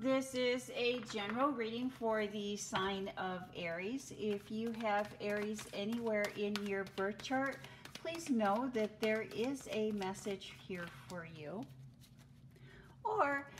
This is a general reading for the sign of Aries. If you have Aries anywhere in your birth chart, please know that there is a message here for you. Or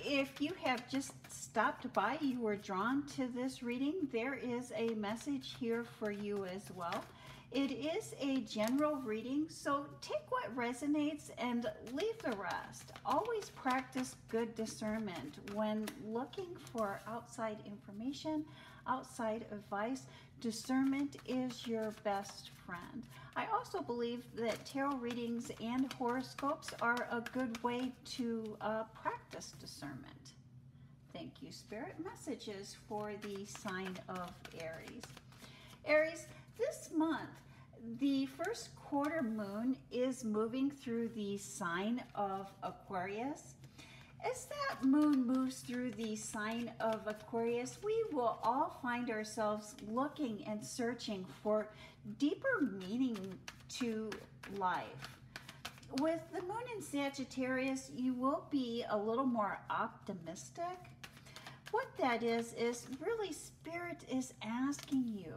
if you have just stopped by, you were drawn to this reading, there is a message here for you as well. It is a general reading, so take what resonates and leave the rest. Always practice good discernment when looking for outside information, outside advice. Discernment is your best friend. I also believe that tarot readings and horoscopes are a good way to practice discernment. Thank you, Spirit. Messages for the sign of Aries. Aries, this month, the first quarter moon is moving through the sign of Aquarius. As that moon moves through the sign of Aquarius, we will all find ourselves looking and searching for deeper meaning to life. With the moon in Sagittarius, you will be a little more optimistic. What that is really Spirit is asking you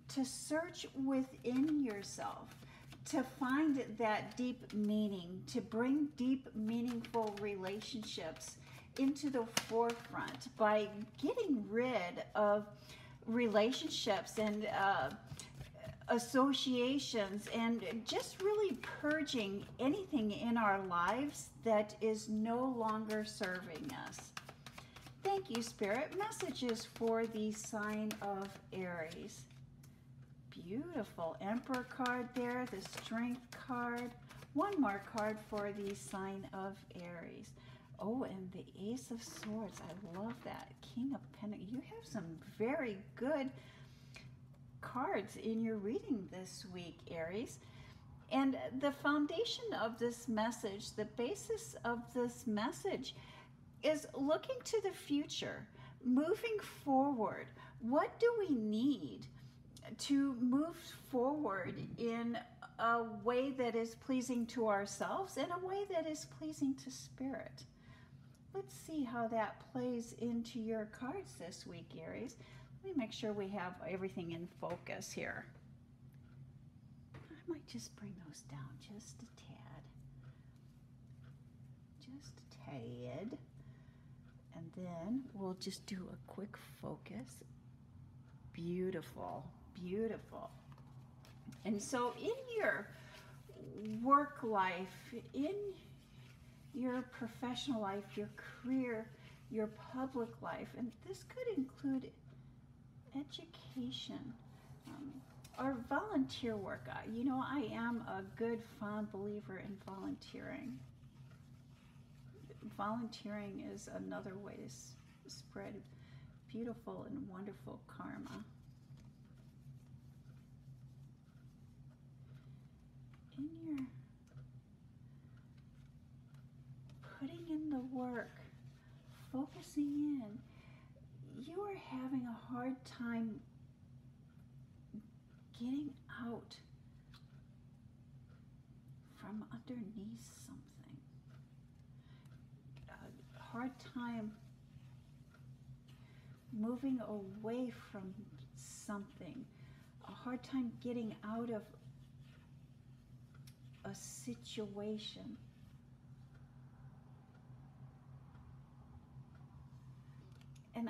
to search within yourself, to find that deep meaning, to bring deep, meaningful relationships into the forefront by getting rid of relationships and associations, and just really purging anything in our lives that is no longer serving us. Thank you, Spirit. Messages for the sign of Aries. Beautiful Emperor card there, the Strength card. One more card for the sign of Aries. Oh, and the Ace of Swords. I love that. King of Pentacles. You have some very good cards in your reading this week, Aries. And the foundation of this message, the basis of this message, is looking to the future, moving forward. What do we need to move forward in a way that is pleasing to ourselves and a way that is pleasing to Spirit? Let's see how that plays into your cards this week, Aries. Let me make sure we have everything in focus here. I might just bring those down just a tad. Just a tad. And then we'll just do a quick focus. Beautiful, beautiful. And so in your work life, in your professional life, your career, your public life, and this could include education or volunteer work. You know, I am a good, fond believer in volunteering. Volunteering is another way to spread beautiful and wonderful karma. In your putting in the work, focusing in, you are having a hard time getting out from underneath something. A hard time moving away from something, a hard time getting out of a situation. And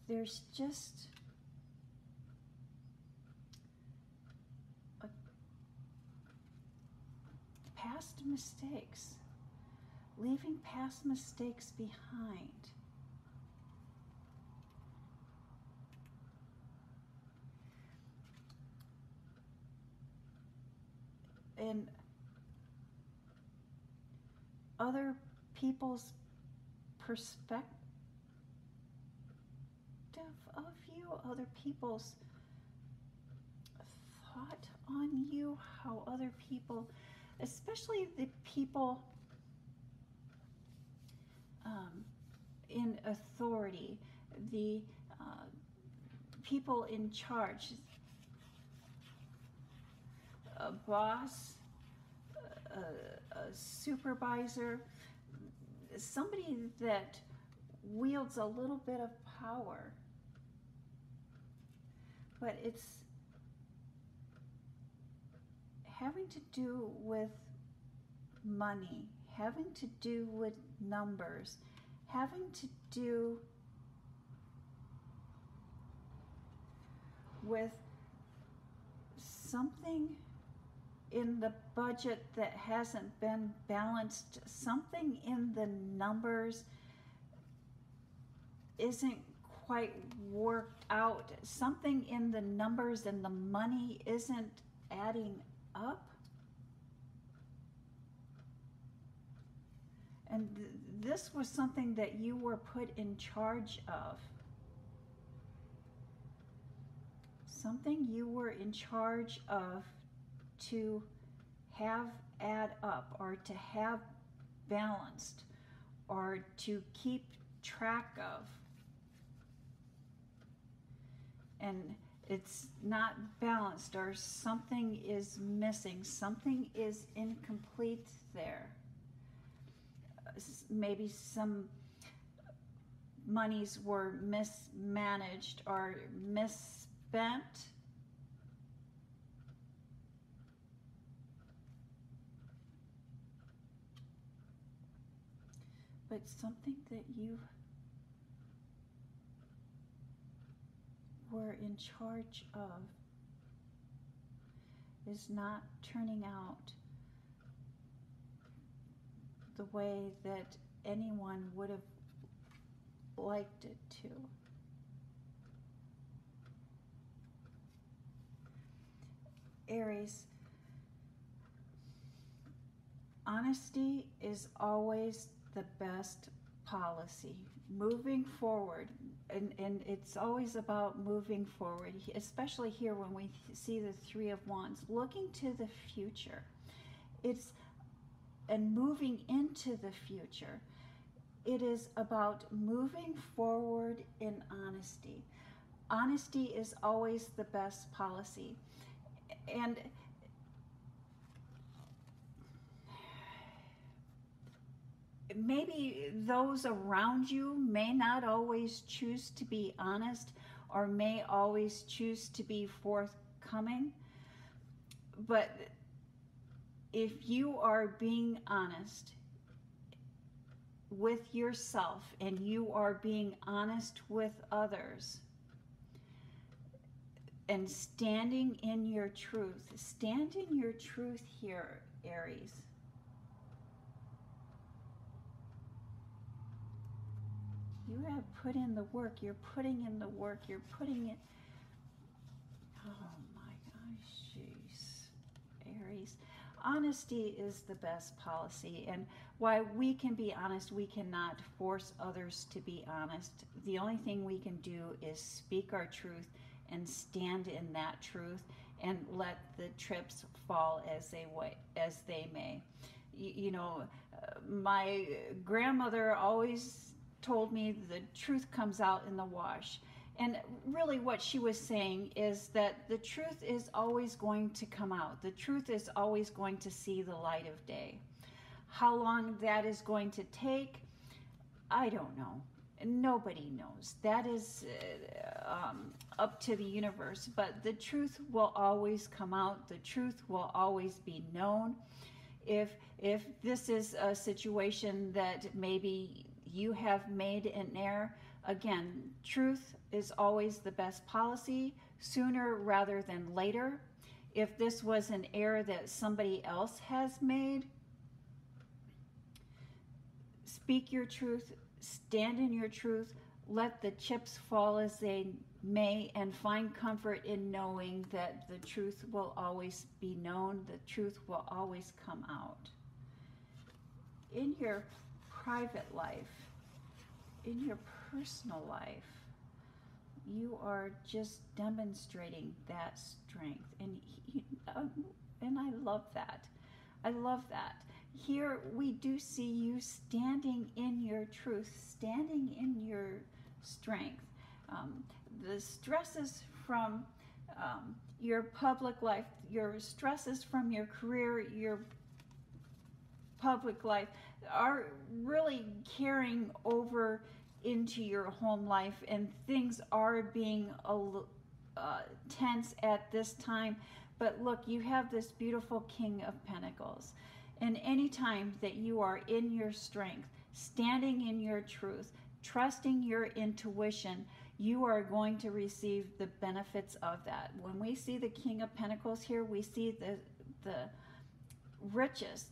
there's just past mistakes, leaving past mistakes behind. And other people's perspective of you, other people's thought on you, how other people, especially the people in authority, the people in charge, a boss, a supervisor, somebody that wields a little bit of power, but it's having to do with money, having to do with numbers, having to do with something in the budget that hasn't been balanced, something in the numbers isn't quite worked out, something in the numbers and the money isn't adding up. And this was something that you were put in charge of. Something you were in charge of to have add up, or to have balanced, or to keep track of. And it's not balanced, or something is missing, something is incomplete there. Maybe some monies were mismanaged or misspent. But something that you were in charge of is not turning out the way that anyone would have liked it to. Aries, honesty is always the best policy. Moving forward, and it's always about moving forward, especially here when we see the Three of Wands, looking to the future. And moving into the future. It is about moving forward in honesty. Honesty is always the best policy. And maybe those around you may not always choose to be honest, or may always choose to be forthcoming, but if you are being honest with yourself and you are being honest with others and standing in your truth, stand in your truth here, Aries. You have put in the work, you're putting in the work, you're putting it. Oh my gosh, jeez, Aries. Honesty is the best policy, and while we can be honest, we cannot force others to be honest. The only thing we can do is speak our truth and stand in that truth and let the chips fall as they may. You know, my grandmother always told me the truth comes out in the wash. And really what she was saying is that the truth is always going to come out. The truth is always going to see the light of day. How long that is going to take, I don't know. Nobody knows. That is up to the universe. But the truth will always come out. The truth will always be known. If this is a situation that maybe you have made an error, again, truth is always the best policy, sooner rather than later. If this was an error that somebody else has made, speak your truth, stand in your truth, let the chips fall as they may, and find comfort in knowing that the truth will always be known, the truth will always come out. In your private life, in your personal life, you are just demonstrating that strength, and I love that. I love that. Here we do see you standing in your truth, standing in your strength. The stresses from your public life, your stresses from your career, your public life are really carrying over into your home life, and things are being tense at this time. But look, you have this beautiful King of Pentacles. And any time that you are in your strength, standing in your truth, trusting your intuition, you are going to receive the benefits of that. When we see the King of Pentacles here, we see the richest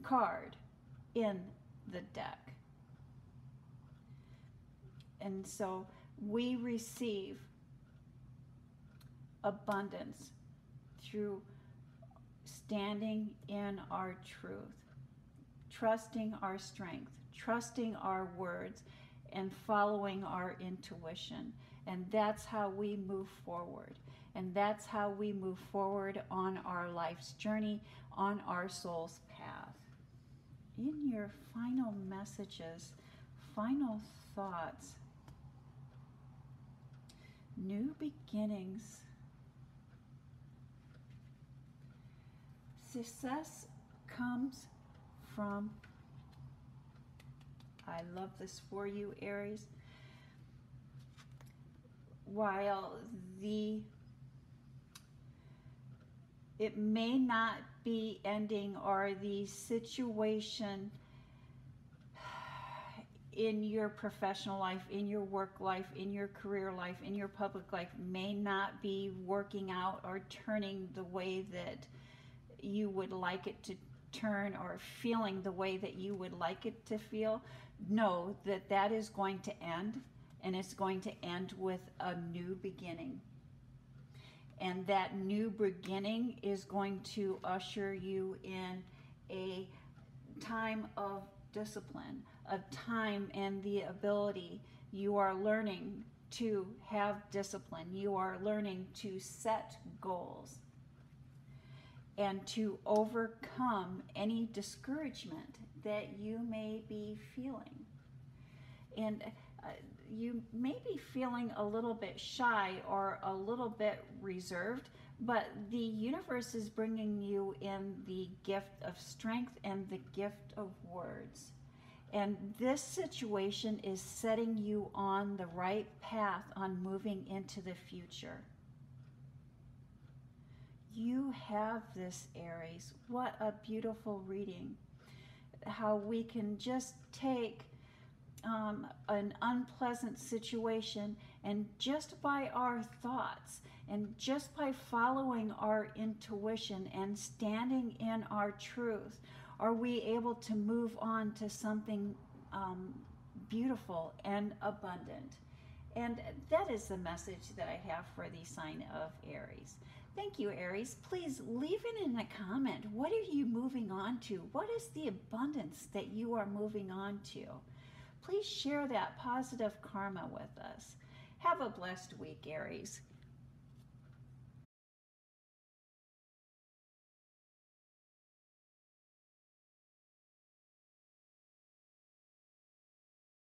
card in the deck. And so we receive abundance through standing in our truth, trusting our strength, trusting our words, and following our intuition. And that's how we move forward. And that's how we move forward on our life's journey, on our soul's path. In your final messages, final thoughts, new beginnings. Success comes from, I love this for you, Aries, while it may not be ending, or the situation in your professional life, in your work life, in your career life, in your public life may not be working out or turning the way that you would like it to turn, or feeling the way that you would like it to feel, know that that is going to end, and it's going to end with a new beginning. And that new beginning is going to usher you in a time of discipline, a time and the ability. You are learning to have discipline. You are learning to set goals and to overcome any discouragement that you may be feeling. And you may be feeling a little bit shy or a little bit reserved, but the universe is bringing you in the gift of strength and the gift of words. And this situation is setting you on the right path on moving into the future. You have this, Aries. What a beautiful reading. How we can just take an unpleasant situation, and just by our thoughts and just by following our intuition and standing in our truth, are we able to move on to something beautiful and abundant. And that is the message that I have for the sign of Aries. Thank you, Aries. Please leave it in a comment. What are you moving on to? What is the abundance that you are moving on to? Please share that positive karma with us. Have a blessed week, Aries.